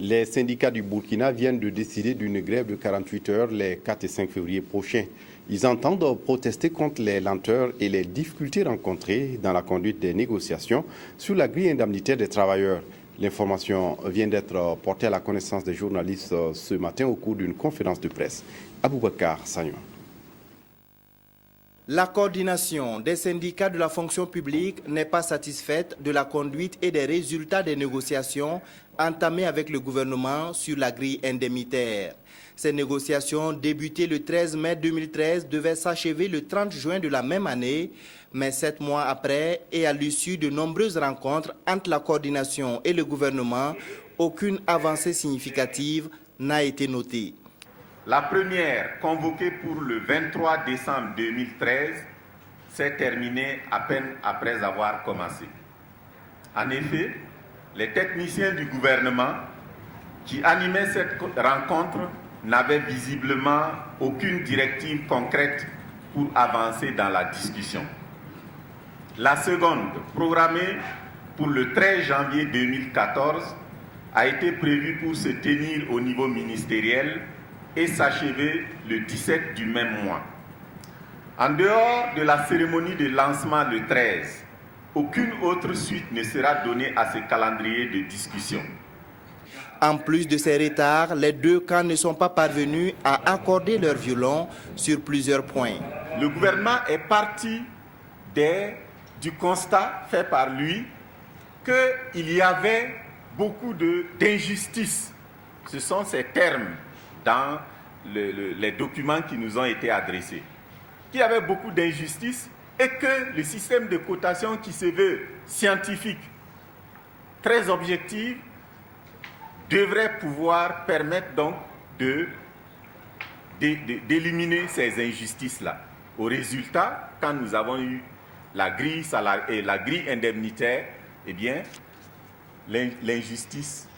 Les syndicats du Burkina viennent de décider d'une grève de 48 heures les 4 et 5 février prochains. Ils entendent protester contre les lenteurs et les difficultés rencontrées dans la conduite des négociations sur la grille indemnitaire des travailleurs. L'information vient d'être portée à la connaissance des journalistes ce matin au cours d'une conférence de presse. Aboubakar Sagnon. La coordination des syndicats de la fonction publique n'est pas satisfaite de la conduite et des résultats des négociations entamées avec le gouvernement sur la grille indemnitaire. Ces négociations, débutées le 13 mai 2013, devaient s'achever le 30 juin de la même année, mais 7 mois après, et à l'issue de nombreuses rencontres entre la coordination et le gouvernement, aucune avancée significative n'a été notée. La première, convoquée pour le 23 décembre 2013, s'est terminée à peine après avoir commencé. En effet, les techniciens du gouvernement qui animaient cette rencontre n'avaient visiblement aucune directive concrète pour avancer dans la discussion. La seconde, programmée pour le 13 janvier 2014, a été prévue pour se tenir au niveau ministériel et s'achever le 17 du même mois. En dehors de la cérémonie de lancement le 13, aucune autre suite ne sera donnée à ce calendrier de discussion. En plus de ces retards, les deux camps ne sont pas parvenus à accorder leur violon sur plusieurs points. Le gouvernement est parti du constat fait par lui qu'il y avait beaucoup d'injustices. Ce sont ces termes dans les documents qui nous ont été adressés. Qu'il y avait beaucoup d'injustices et que le système de cotation qui se veut scientifique, très objectif, devrait pouvoir permettre donc d'éliminer ces injustices-là. Au résultat, quand nous avons eu la grille indemnitaire, eh bien, l'injustice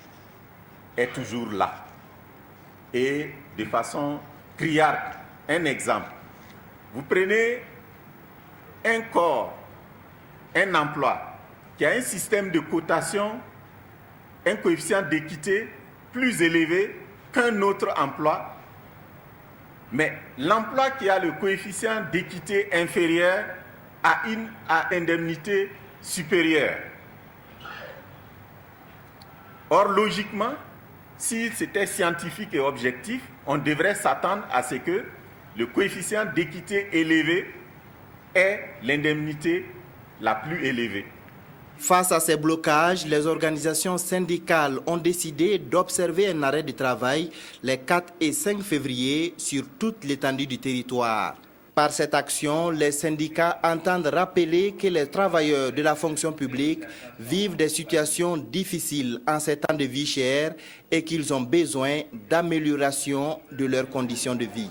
est toujours là. Et de façon criarde, un exemple. Vous prenez un corps, un emploi, qui a un système de cotation, un coefficient d'équité plus élevé qu'un autre emploi, mais l'emploi qui a le coefficient d'équité inférieur a une indemnité supérieure. Or, logiquement, si c'était scientifique et objectif, on devrait s'attendre à ce que le coefficient d'équité élevé ait l'indemnité la plus élevée. Face à ces blocages, les organisations syndicales ont décidé d'observer un arrêt de travail les 4 et 5 février sur toute l'étendue du territoire. Par cette action, les syndicats entendent rappeler que les travailleurs de la fonction publique vivent des situations difficiles en ces temps de vie chère et qu'ils ont besoin d'amélioration de leurs conditions de vie.